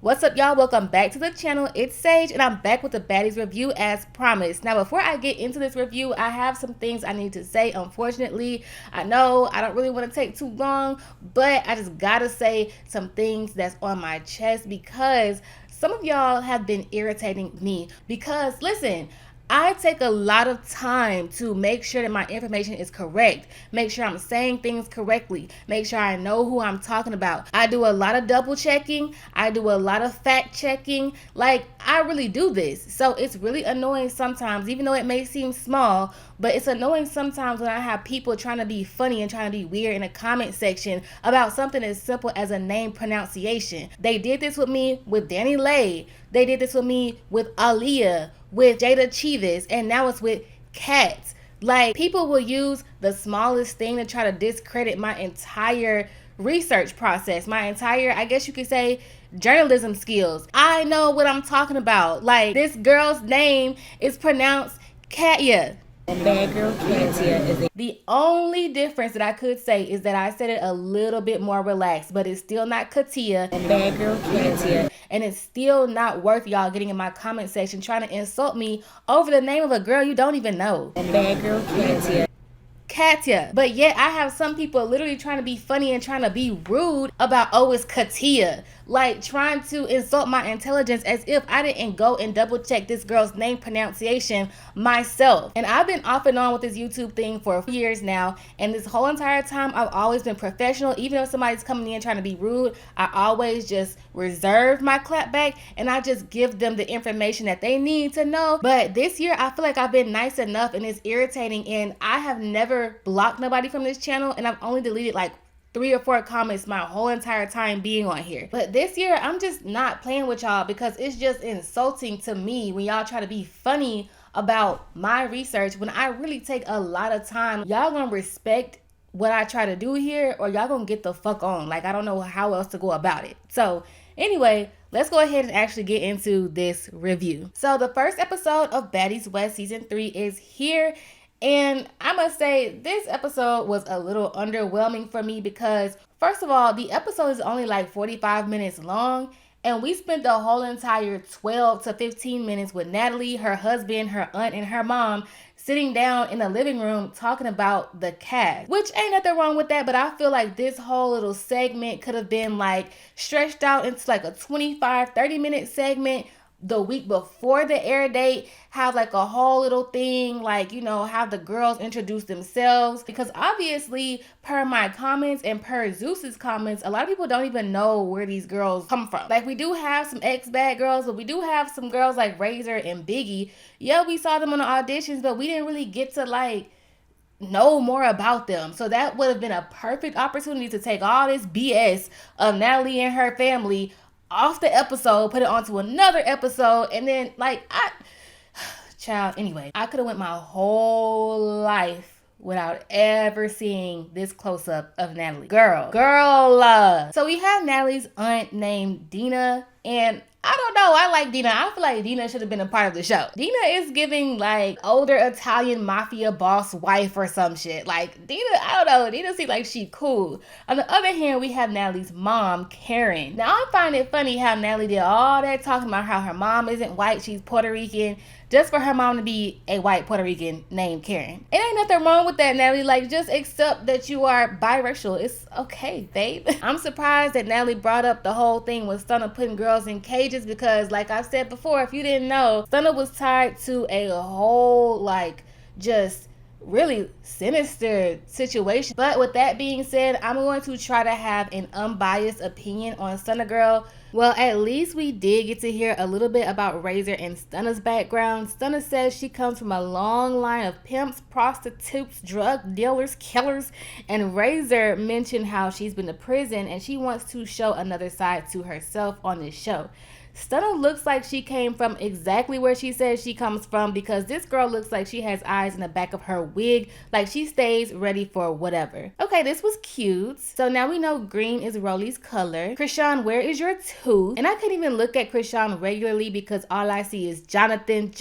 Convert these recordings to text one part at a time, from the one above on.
What's up, y'all? Welcome back to the channel. It's Sage and I'm back with the Baddies review as promised. Now, before I get into this review, I have some things I need to say. Unfortunately, I know I don't really want to take too long, but I just gotta say some things that's on my chest because some of y'all have been irritating me because, listen, I take a lot of time to make sure that my information is correct, make sure I'm saying things correctly, make sure I know who I'm talking about. I do a lot of double checking. I do a lot of fact checking. Like, I really do this. So it's really annoying sometimes, even though it may seem small, but it's annoying sometimes when I have people trying to be funny and trying to be weird in a comment section about something as simple as a name pronunciation. They did this with me with Danny Lay. They did this with me with Aaliyah, with Jada Chivas, and now it's with Kat. Like, people will use the smallest thing to try to discredit my entire research process, my entire, I guess you could say, journalism skills. I know what I'm talking about. Like, this girl's name is pronounced Katya. Bad girl Katya is The only difference that I could say is that I said it a little bit more relaxed, but it's still not Katia. Bad girl Katya. And it's still not worth y'all getting in my comment section trying to insult me over the name of a girl you don't even know. Bad girl Katya. But yet I have some people literally trying to be funny and trying to be rude about, oh, it's Katia. Like, trying to insult my intelligence as if I didn't go and double check this girl's name pronunciation myself. And I've been off and on with this YouTube thing for years now, and this whole entire time I've always been professional. Even if somebody's coming in trying to be rude, I always just reserve my clap back and I just give them the information that they need to know. But this year I feel like I've been nice enough and it's irritating, and I have never blocked nobody from this channel, and I've only deleted like 3 or 4 comments my whole entire time being on here. But this year I'm just not playing with y'all because it's just insulting to me when y'all try to be funny about my research when I really take a lot of time. Y'all gonna respect what I try to do here, or y'all gonna get the fuck on. Like, I don't know how else to go about it. So anyway, let's go ahead and actually get into this review. So the first episode of Baddies West season 3 is here. And I must say, this episode was a little underwhelming for me because, first of all, the episode is only like 45 minutes long. And we spent the whole entire 12 to 15 minutes with Natalie, her husband, her aunt, and her mom sitting down in the living room talking about the cast, which ain't nothing wrong with that. But I feel like this whole little segment could have been like stretched out into like a 25-30 minute segment the week before the air date. Have like a whole little thing, like, you know, have the girls introduce themselves, because obviously per my comments and per Zeus's comments, a lot of people don't even know where these girls come from. Like, we do have some ex-bad girls, but we do have some girls like Razor and Biggie. Yeah, we saw them on the auditions, but we didn't really get to like know more about them. So that would have been a perfect opportunity to take all this BS of Natalie and her family off the episode, put it onto another episode, and then like child, anyway, I could have went my whole life without ever seeing this close-up of Natalie. Girl. So we have Natalie's aunt named Dina, and I don't know, I like Dina. I feel like Dina should have been a part of the show. Dina is giving like older Italian mafia boss wife or some shit. Like, Dina, I don't know, Dina seems like she cool. On the other hand, we have Natalie's mom, Karen. Now, I find it funny how Natalie did all that talking about how her mom isn't white, she's Puerto Rican, just for her mom to be a white Puerto Rican named Karen. It ain't nothing wrong with that, Natalie. Like, just accept that you are biracial. It's okay, babe. I'm surprised that Natalie brought up the whole thing with Stunna putting girls in cages because, like I said before, if you didn't know, Stunna was tied to a whole, like, just really sinister situation. But with that being said, I'm going to try to have an unbiased opinion on Stunna Girl. Well, at least we did get to hear a little bit about Razor and Stunna's background. Stunna says she comes from a long line of pimps, prostitutes, drug dealers, killers, and Razor mentioned how she's been to prison and she wants to show another side to herself on this show. Stunna looks like she came from exactly where she says she comes from, because this girl looks like she has eyes in the back of her wig, like she stays ready for whatever. Okay, this was cute. So now we know green is Rollie's color. Chrisean, where is your tooth? And I couldn't even look at Chrisean regularly because all I see is Jonathan.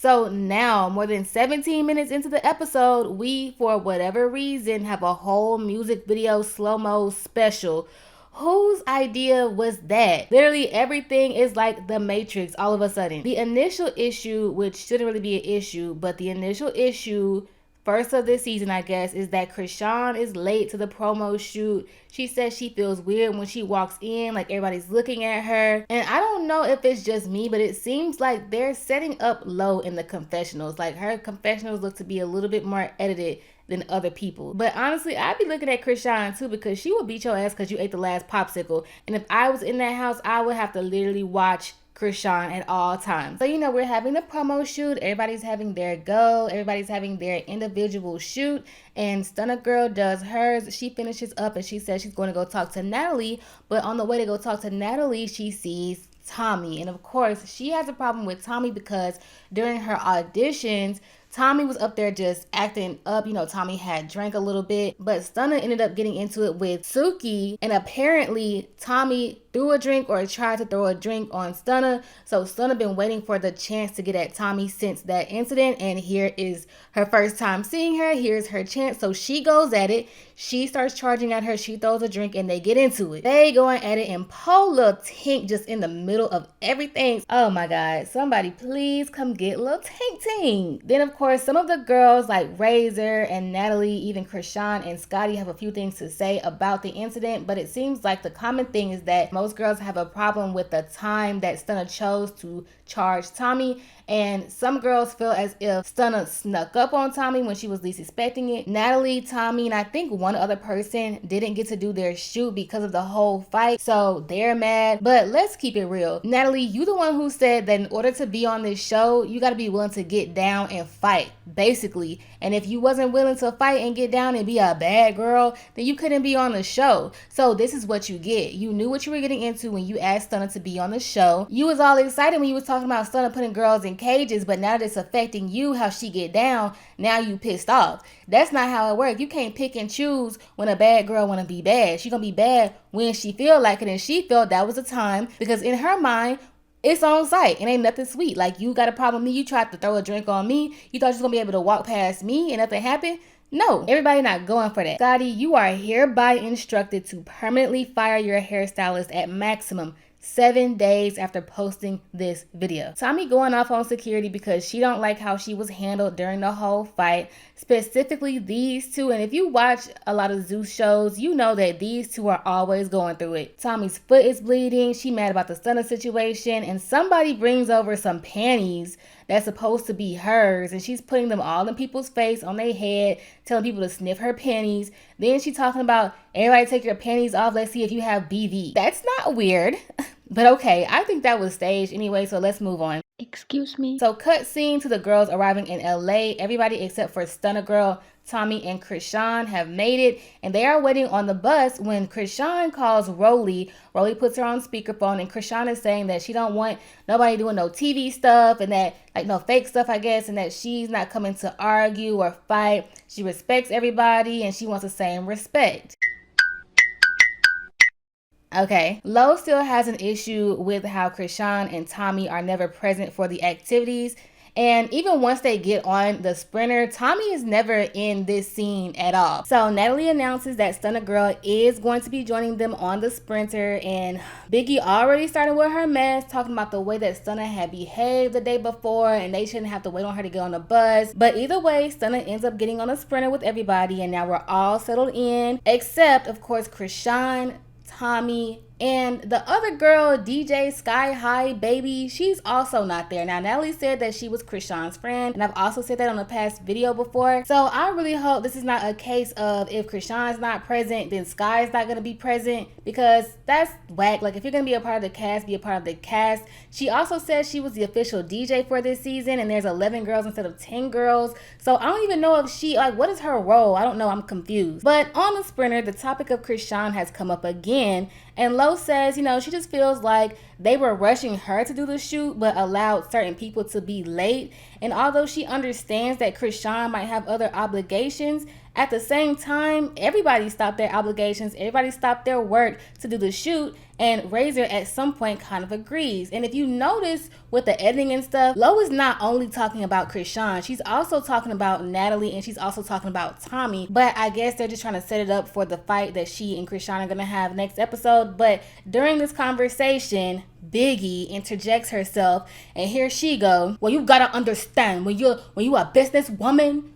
So now, more than 17 minutes into the episode, we, for whatever reason, have a whole music video slow-mo special Whose idea was that? Literally everything is like the Matrix all of a sudden. The initial issue, which shouldn't really be an issue, but the initial issue first of this season, I guess, is that Chrisean is late to the promo shoot. She says she feels weird when she walks in, like everybody's looking at her. And I don't know if it's just me, but it seems like they're setting up low in the confessionals. Like her confessionals look to be a little bit more edited than other people. But honestly, I'd be looking at Chrisean too, because she will beat your ass because you ate the last popsicle. And if I was in that house, I would have to literally watch Chrisean at all times. So, we're having the promo shoot. Everybody's having their go. Everybody's having their individual shoot. And Stunna Girl does hers. She finishes up and she says she's going to go talk to Natalie. But on the way to go talk to Natalie, she sees Tommie. And of course, she has a problem with Tommie because during her auditions, Tommie was up there just acting up. Tommie had drank a little bit, but Stunna ended up getting into it with Suki, and apparently Tommie threw a drink or tried to throw a drink on Stunna. So Stunna been waiting for the chance to get at Tommie since that incident, and here is her first time seeing her. Here's her chance. So she goes at it. She starts charging at her. She throws a drink and they get into it. They going at it and pull Lil Tink just in the middle of everything. Oh my God. Somebody please come get Lil Tink Tink. Then of course some of the girls like Razor and Natalie, even Chrisean and Scotty have a few things to say about the incident, but it seems like the common thing is that most girls have a problem with the time that Stunna chose to charge Tommie, and some girls feel as if Stunna snuck up on Tommie when she was least expecting it. Natalie, Tommie, and I think one other person didn't get to do their shoot because of the whole fight, so they're mad. But let's keep it real. Natalie, you the one who said that in order to be on this show, you got to be willing to get down and fight, basically. And if you wasn't willing to fight and get down and be a bad girl, then you couldn't be on the show. So this is what you get. You knew what you were getting into when you asked Stunna to be on the show. You was all excited when you was talking about Stunna putting girls in cages, but now that it's affecting you, how she get down, now you pissed off. That's not how it works. You can't pick and choose when a bad girl want to be bad. She gonna be bad when she feel like it, and she felt that was the time, because in her mind, it's on site. It ain't nothing sweet. Like, you got a problem with me. You tried to throw a drink on me. You thought you was going to be able to walk past me and nothing happened. No, everybody not going for that. Scotty, you are hereby instructed to permanently fire your hairstylist at maximum 7 days after posting this video. Tommie going off on security because she don't like how she was handled during the whole fight, specifically these two. And if you watch a lot of Zeus shows, you know that these two are always going through it. Tommie's foot is bleeding. She mad about the Stunna situation, and somebody brings over some panties that's supposed to be hers, and she's putting them all in people's face, on their head, telling people to sniff her panties. Then she talking about, everybody take your panties off, let's see if you have BV. That's not weird, but okay, I think that was staged anyway, so let's move on. Excuse me. So cut scene to the girls arriving in LA. Everybody except for Stunna Girl, Tommie, and Chrisean have made it, and they are waiting on the bus when Chrisean calls Rollie. Rollie puts her on speakerphone, and Chrisean is saying that she don't want nobody doing no TV stuff and that, like, no fake stuff, I guess, and that she's not coming to argue or fight. She respects everybody and she wants the same respect. Okay, Lo still has an issue with how Chrisean and Tommie are never present for the activities. And even once they get on the sprinter, Tommie is never in this scene at all. So Natalie announces that Stunna Girl is going to be joining them on the sprinter, and Biggie already started with her mess, talking about the way that Stunna had behaved the day before and they shouldn't have to wait on her to get on the bus. But either way, Stunna ends up getting on the sprinter with everybody, and now we're all settled in, except of course Chrisean, Tommie, and the other girl, DJ Sky High Baby, she's also not there. Now, Natalie said that she was Chrisean's friend, and I've also said that on a past video before. So I really hope this is not a case of if Chrisean's not present, then Sky's not going to be present, because that's whack. Like, if you're going to be a part of the cast, be a part of the cast. She also said she was the official DJ for this season, and there's 11 girls instead of 10 girls. So I don't even know if she, like, what is her role? I don't know. I'm confused. But on the sprinter, the topic of Chrisean has come up again, and Lo says, she just feels like they were rushing her to do the shoot, but allowed certain people to be late. And although she understands that Chrisean might have other obligations, at the same time, everybody stopped their obligations, everybody stopped their work to do the shoot, And Razor at some point kind of agrees. And if you notice with the editing and stuff, Lo is not only talking about Chrisean, she's also talking about Natalie, and she's also talking about Tommie. But I guess they're just trying to set it up for the fight that she and Chrisean are gonna have next episode. But during this conversation, Biggie interjects herself, and here she go. Well, you gotta understand, when you a businesswoman,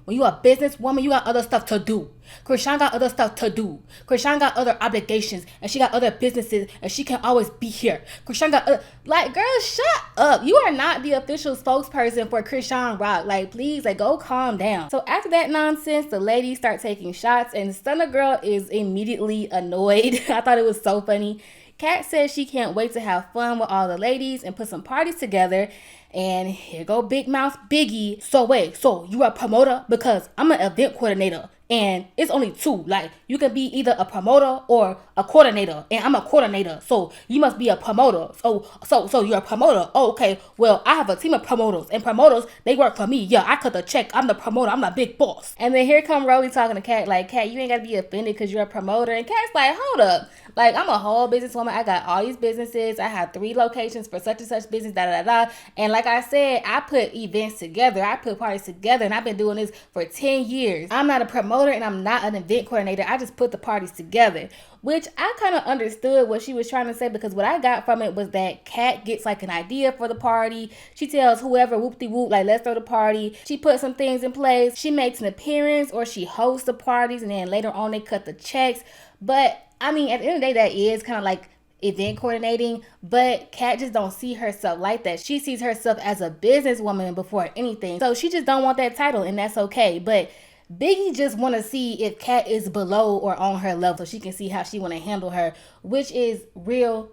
you got other stuff to do. Chrisean got other stuff to do. Chrisean got other obligations, and she got other businesses, and she can't always be here. Chrisean got like, girl, shut up. You are not the official spokesperson for Chrisean Rock. Like, please, like, go calm down. So after that nonsense, the ladies start taking shots, and Stunna girl is immediately annoyed. I thought it was so funny. Kat says she can't wait to have fun with all the ladies and put some parties together. And here go Big Mouth Biggie. So wait, so you a promoter? Because I'm an event coordinator. And it's only two. Like, you can be either a promoter or a coordinator. And I'm a coordinator. So you must be a promoter. So you're a promoter. Oh, okay. Well, I have a team of promoters. And promoters, they work for me. Yeah, I cut the check. I'm the promoter. I'm the big boss. And then here come Rollie talking to Kat. Like, Kat, you ain't got to be offended because you're a promoter. And Kat's like, hold up. Like, I'm a whole businesswoman. I got all these businesses. I have 3 locations for such and such business, da. And like I said, I put events together. I put parties together. And I've been doing this for 10 years. I'm not a promoter and I'm not an event coordinator. I just put the parties together. Which I kind of understood what she was trying to say, because what I got from it was that Kat gets like an idea for the party. She tells whoever whoop-de-whoop, like, let's throw the party. She puts some things in place. She makes an appearance or she hosts the parties, and then later on they cut the checks. But I mean, at the end of the day, that is kind of like event coordinating, but Kat just don't see herself like that. She sees herself as a businesswoman before anything. So she just don't want that title, and that's okay. But Biggie just want to see if Kat is below or on her level, so she can see how she want to handle her, which is real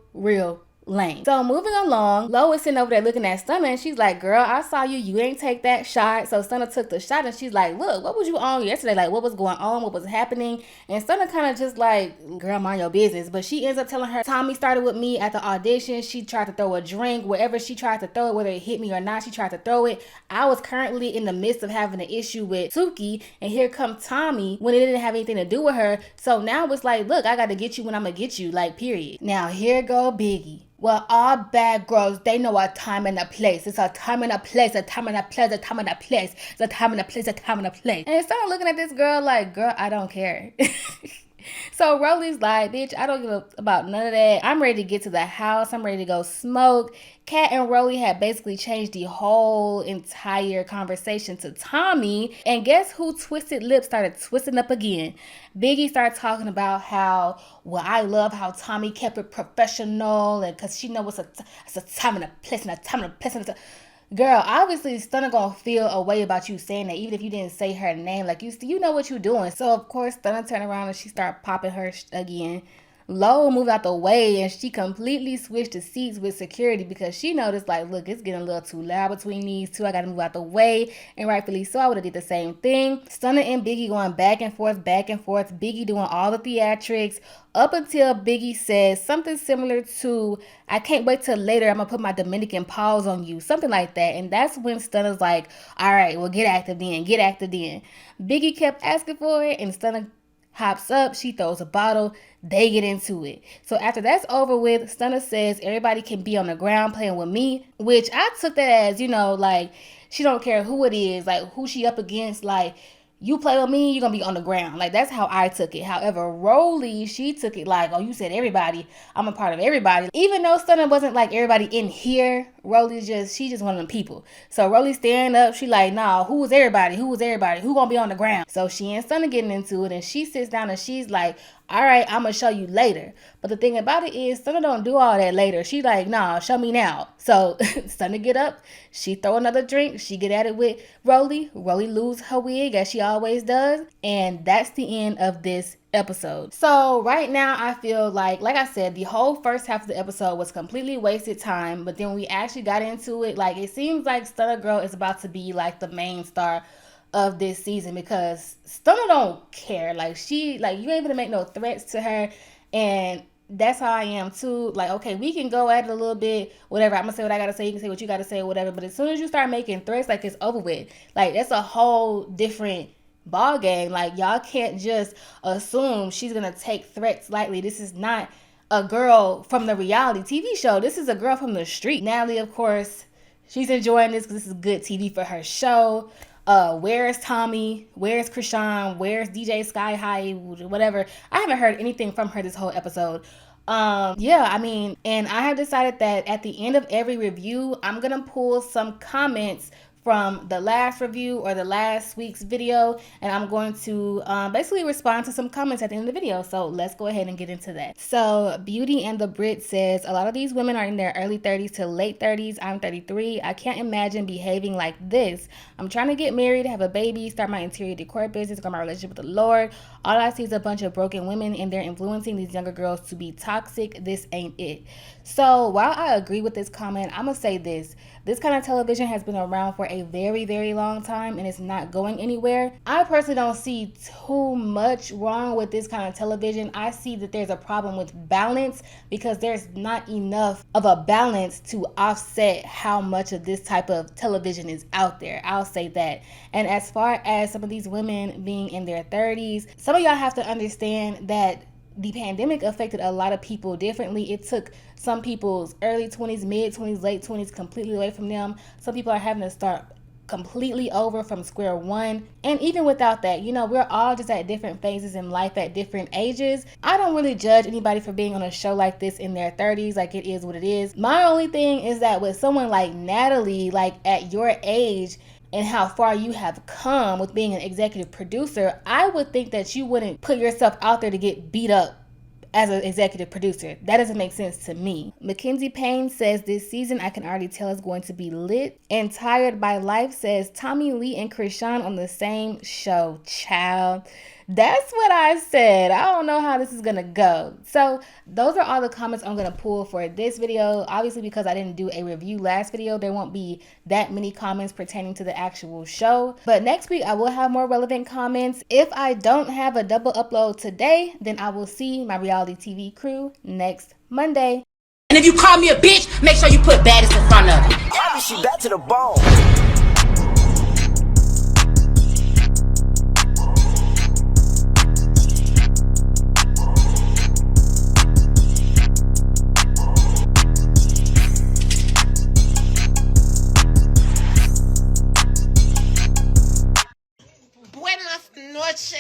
lame. So moving along, Lo is sitting over there looking at Stunna, and she's like, girl, I saw you ain't take that shot. So Stunna took the shot, and she's like, look, what was you on yesterday? Like, what was going on? What was happening? And Stunna kind of just like, girl, mind your business. But she ends up telling her, Tommie started with me at the audition. She tried to throw a drink. Wherever she tried to throw it, whether it hit me or not, she tried to throw it. I was currently in the midst of having an issue with Suki, and here come Tommie when it didn't have anything to do with her. So now it's like, look, I got to get you when I'm going to get you, like, period. Now here go Biggie. Well, all bad girls, they know a time and a place. It's a time and a place, a time and a place, a time and a place, it's a time and a place, a time and a place. And it started looking at this girl like, girl, I don't care. So Rollie's like, bitch, I don't give a about none of that. I'm ready to get to the house. I'm ready to go smoke. Kat and Rollie had basically changed the whole entire conversation to Tommie. And guess who twisted lips started twisting up again? Biggie started talking about how, well, I love how Tommie kept it professional, and because she knows it's a time and a place and a time and a place and a time. Girl, obviously Stunna gonna feel a way about you saying that, even if you didn't say her name. Like, you know what you're doing. So of course Stunna turned around and she started popping her again. Lo moved out the way, and she completely switched the seats with security because she noticed, like, look, it's getting a little too loud between these two. I gotta move out the way, and rightfully so. I would have did the same thing. Stunna and Biggie going back and forth. Biggie doing all the theatrics up until Biggie says something similar to, I can't wait till later, I'm gonna put my Dominican paws on you, something like that. And that's when Stunna's like, all right, well, get active then. Biggie kept asking for it, and Stunna hops up, she throws a bottle, they get into it. So after that's over with, Stunna says everybody can be on the ground playing with me, which I took that as, you know, like, she don't care who it is, like, who she up against, like, you play with me, you're gonna be on the ground. Like, that's how I took it. However, Rollie, she took it like, oh, you said everybody, I'm a part of everybody. Even though Stunna wasn't like everybody in here, Rollie's she just one of them people. So Rollie stand up, she like, nah, who was everybody? Who gonna be on the ground? So she and Stunna getting into it, and she sits down and she's like, all right, I'm gonna show you later. But the thing about it is, Stunna don't do all that later. She like, nah, show me now. So Stunna get up, she throw another drink, she get at it with Rollie. Rollie lose her wig as she always does, and that's the end of this episode. So right now I feel like I said, the whole first half of the episode was completely wasted time, but then we actually got into it. Like, it seems like Stunna girl is about to be like the main star of this season, because Stunna don't care. Like, she, like, you ain't gonna make no threats to her, and that's how I am too. Like, okay, we can go at it a little bit, whatever. I'm gonna say what I gotta say, you can say what you gotta say, whatever. But as soon as you start making threats, like, it's over with. Like, that's a whole different ball game. Like, y'all can't just assume she's gonna take threats lightly. This is not a girl from the reality TV show. This is a girl from the street. Natalie, of course, she's enjoying this because this is good TV for her show. Where's Tommie? Where's Chrisean? Where's DJ Sky High? Whatever. I haven't heard anything from her this whole episode. Yeah, I mean, and I have decided that at the end of every review, I'm gonna pull some comments from the last review or the last week's video, and I'm going to basically respond to some comments at the end of the video. So let's go ahead and get into that. So Beauty and the Brit says, a lot of these women are in their early 30s to late 30s. I'm 33. I can't imagine behaving like this. I'm trying to get married, have a baby, start my interior decor business, grow my relationship with the Lord. All I see is a bunch of broken women, and they're influencing these younger girls to be toxic. This ain't it. So while I agree with this comment, I'm gonna say this. This kind of television has been around for a very, very long time, and it's not going anywhere. I personally don't see too much wrong with this kind of television. I see that there's a problem with balance because there's not enough of a balance to offset how much of this type of television is out there. I'll say that. And as far as some of these women being in their 30s, some of y'all have to understand that the pandemic affected a lot of people differently. It took some people's early 20s, mid 20s, late 20s completely away from them. Some people are having to start completely over from square one. And even without that, you know, we're all just at different phases in life at different ages. I don't really judge anybody for being on a show like this in their 30s. Like, it is what it is. My only thing is that with someone like Natalie, like at your age, and how far you have come with being an executive producer, I would think that you wouldn't put yourself out there to get beat up as an executive producer. That doesn't make sense to me. Mackenzie Payne says, this season I can already tell is going to be lit. And Tired by Life says, Tommie Lee and Chrisean on the same show. Child. That's what I said. I don't know how this is gonna go. So those are all the comments I'm gonna pull for this video. Obviously, because I didn't do a review last video, there won't be that many comments pertaining to the actual show. But next week I will have more relevant comments. If I don't have a double upload today, then I will see my reality TV crew next Monday. And if you call me a bitch, make sure you put Baddies in front of it. Yeah, she back to the bone. Buenas noches.